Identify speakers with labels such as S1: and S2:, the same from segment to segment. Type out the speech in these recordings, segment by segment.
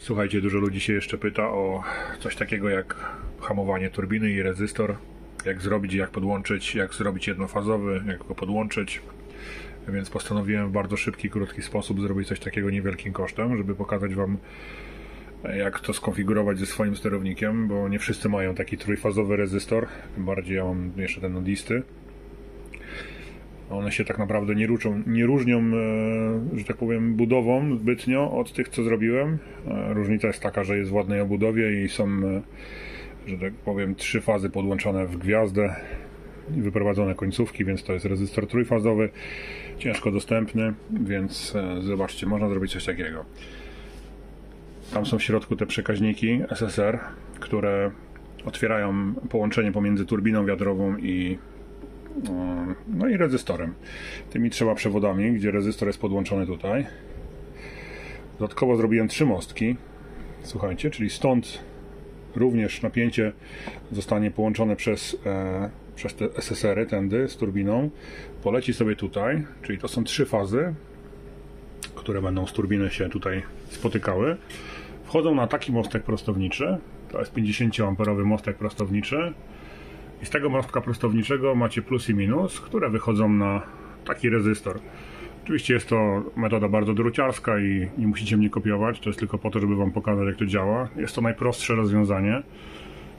S1: Słuchajcie, dużo ludzi się jeszcze pyta o coś takiego jak hamowanie turbiny i rezystor. Jak zrobić, jak podłączyć, jak zrobić jednofazowy, jak go podłączyć. Więc postanowiłem w bardzo szybki, krótki sposób zrobić coś takiego niewielkim kosztem, żeby pokazać Wam, jak to skonfigurować ze swoim sterownikiem, bo nie wszyscy mają taki trójfazowy rezystor, tym bardziej ja mam jeszcze ten nodisty. One się tak naprawdę nie różnią, że tak powiem, budową zbytnio od tych, co zrobiłem. Różnica jest taka, że jest w ładnej obudowie i są, że tak powiem, 3 fazy podłączone w gwiazdę i wyprowadzone końcówki, więc to jest rezystor trójfazowy, ciężko dostępny, więc zobaczcie, można zrobić coś takiego. Tam są w środku te przekaźniki SSR, które otwierają połączenie pomiędzy turbiną wiatrową i rezystorem. Tymi 3 przewodami, gdzie rezystor jest podłączony tutaj. Dodatkowo zrobiłem 3 mostki. Słuchajcie, czyli stąd również napięcie zostanie połączone przez te SSR-y tędy z turbiną. Poleci sobie tutaj, czyli to są 3 fazy, które będą z turbiny się tutaj spotykały. Wchodzą na taki mostek prostowniczy. To jest 50-amperowy mostek prostowniczy. I z tego mostka prostowniczego macie plus i minus, które wychodzą na taki rezystor. Oczywiście jest to metoda bardzo druciarska i nie musicie mnie kopiować, to jest tylko po to, żeby Wam pokazać, jak to działa. Jest to najprostsze rozwiązanie.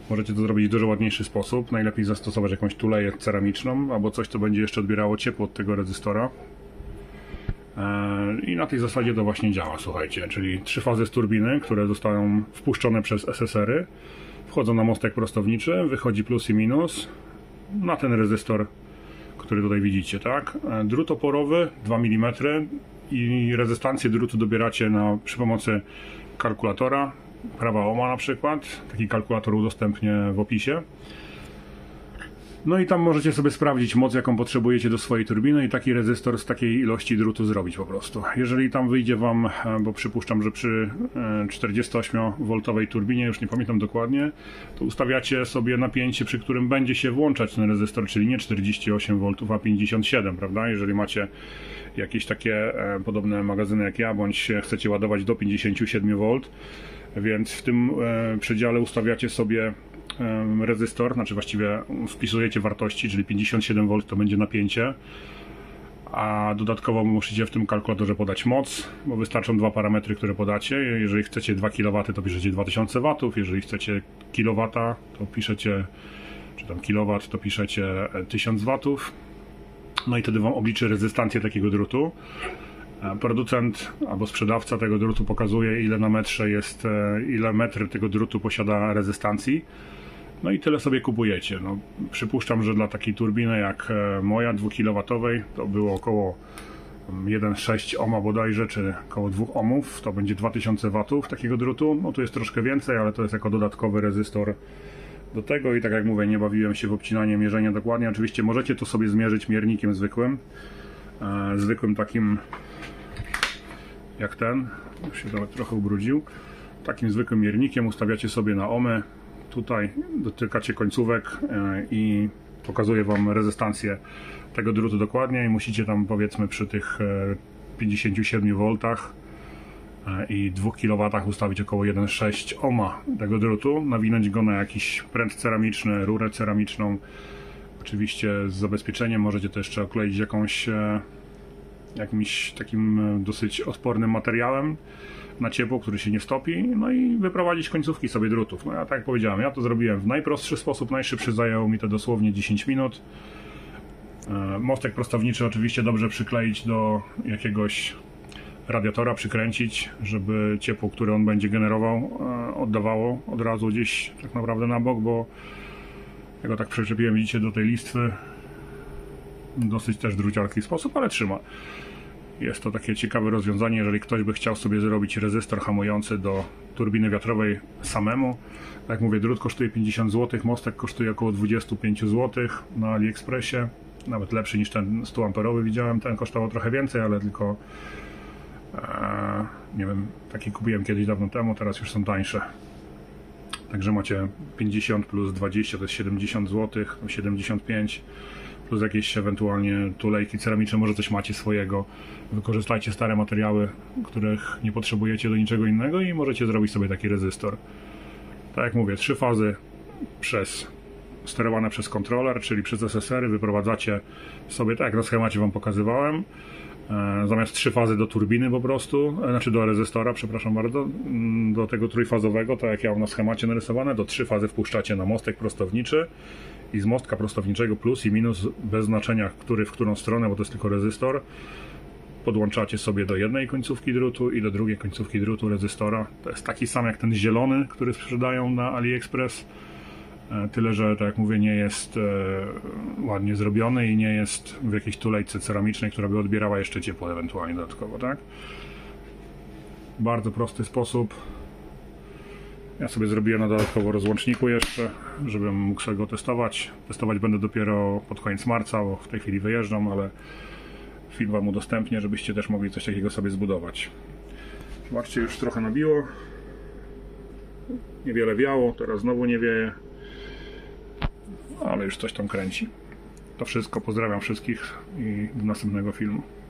S1: Możecie to zrobić w dużo ładniejszy sposób. Najlepiej zastosować jakąś tuleję ceramiczną albo coś, co będzie jeszcze odbierało ciepło od tego rezystora. I na tej zasadzie to właśnie działa, słuchajcie. Czyli 3 fazy z turbiny, które zostają wpuszczone przez SSR-y. Wchodzą na mostek prostowniczy, wychodzi plus i minus na ten rezystor, który tutaj widzicie, tak? Drut oporowy 2 mm i rezystancję drutu dobieracie przy pomocy kalkulatora, prawa ohma na przykład. Taki kalkulator udostępnię w opisie. No i tam możecie sobie sprawdzić moc, jaką potrzebujecie do swojej turbiny i taki rezystor z takiej ilości drutu zrobić po prostu. Jeżeli tam wyjdzie Wam, bo przypuszczam, że przy 48V turbinie, już nie pamiętam dokładnie, to ustawiacie sobie napięcie, przy którym będzie się włączać ten rezystor, czyli nie 48V, a 57, prawda? Jeżeli macie jakieś takie podobne magazyny jak ja, bądź chcecie ładować do 57V, więc w tym przedziale ustawiacie sobie rezystor, znaczy właściwie wpisujecie wartości, czyli 57V to będzie napięcie, a dodatkowo musicie w tym kalkulatorze podać moc, bo wystarczą 2 parametry, które podacie. Jeżeli chcecie 2 kW, to piszecie 2000 W, jeżeli chcecie kW, to piszecie, czy tam kilowatt, to piszecie 1000 W. No i wtedy Wam obliczy rezystancję takiego drutu. Producent albo sprzedawca tego drutu pokazuje, ile na metrze jest, ile metr tego drutu posiada rezystancji. No i tyle sobie kupujecie. No, przypuszczam, że dla takiej turbiny jak moja 2 kW to było około 1,6 ohma bodajże, czy około 2 ohmów, to będzie 2000 W takiego drutu. No tu jest troszkę więcej, ale to jest jako dodatkowy rezystor do tego i tak jak mówię, nie bawiłem się w obcinanie mierzenia dokładnie. Oczywiście możecie to sobie zmierzyć miernikiem zwykłym, takim jak ten, już się trochę ubrudził. Takim zwykłym miernikiem ustawiacie sobie na ohmy. Tutaj dotykacie końcówek i pokazuje Wam rezystancję tego drutu dokładnie i musicie tam, powiedzmy, przy tych 57V i 2 kW ustawić około 1,6 ohma tego drutu, nawinąć go na jakiś pręt ceramiczny, rurę ceramiczną, oczywiście z zabezpieczeniem. Możecie to jeszcze okleić jakimś takim dosyć odpornym materiałem na ciepło, który się nie stopi, no i wyprowadzić końcówki sobie drutów. No ja tak jak powiedziałem, ja to zrobiłem w najprostszy sposób, najszybszy, zajęło mi to dosłownie 10 minut. Mostek prostowniczy oczywiście dobrze przykleić do jakiegoś radiatora, przykręcić, żeby ciepło, które on będzie generował, oddawało od razu gdzieś tak naprawdę na bok, bo ja go tak przyczepiłem, widzicie, do tej listwy. Dosyć też druciarski sposób, ale trzyma. Jest to takie ciekawe rozwiązanie, jeżeli ktoś by chciał sobie zrobić rezystor hamujący do turbiny wiatrowej samemu. Tak jak mówię, drut kosztuje 50 zł, mostek kosztuje około 25 zł na AliExpressie. Nawet lepszy niż ten 100 amperowy widziałem, ten kosztował trochę więcej, ale tylko nie wiem, taki kupiłem kiedyś dawno temu, teraz już są tańsze. Także macie 50 plus 20 to jest 70 zł, 75. plus jakieś ewentualnie tulejki ceramiczne, może coś macie swojego. Wykorzystajcie stare materiały, których nie potrzebujecie do niczego innego i możecie zrobić sobie taki rezystor. Tak jak mówię, 3 fazy sterowane przez kontroler, czyli przez SSR-y, wyprowadzacie sobie, tak jak na schemacie wam pokazywałem, zamiast 3 fazy do turbiny po prostu, znaczy do rezystora, przepraszam bardzo, do tego trójfazowego, tak jak ja mam na schemacie narysowane, do 3 fazy wpuszczacie na mostek prostowniczy i z mostka prostowniczego plus i minus, bez znaczenia w którą stronę, bo to jest tylko rezystor, podłączacie sobie do jednej końcówki drutu i do drugiej końcówki drutu rezystora. To jest taki sam jak ten zielony, który sprzedają na AliExpress. Tyle, że tak jak mówię, nie jest ładnie zrobiony i nie jest w jakiejś tulejce ceramicznej, która by odbierała jeszcze ciepło ewentualnie dodatkowo, tak? Bardzo prosty sposób. Ja sobie zrobiłem na dodatkowo rozłączniku jeszcze, żebym mógł sobie go testować. Testować będę dopiero pod koniec marca, bo w tej chwili wyjeżdżam, ale film wam udostępnię, żebyście też mogli coś takiego sobie zbudować. Zobaczcie, już trochę nabiło. Niewiele wiało, teraz znowu nie wieje. Ale już coś tam kręci. To wszystko, pozdrawiam wszystkich i do następnego filmu.